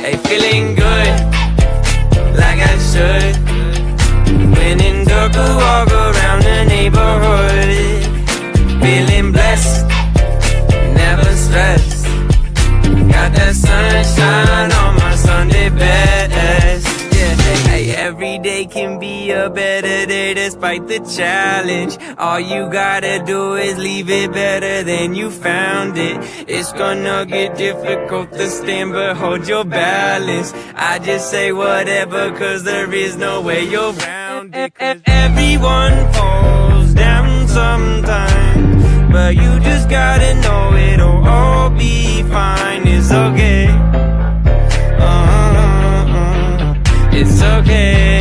Hey, feeling good, like I should. When in dark, walk around the neighborhood. Feeling blessed, never stressed. Got that sunshine on my Sunday best. Yeah, hey, every day can be a better day despite the challenge. All you gotta do is leave it better than you found it. It's gonna get difficult to stand, but hold your balance. I just say whatever, cause there is no way you're round it. Everyone falls down sometimes, but you just gotta know it'll all be fine. It's okay. It's okay.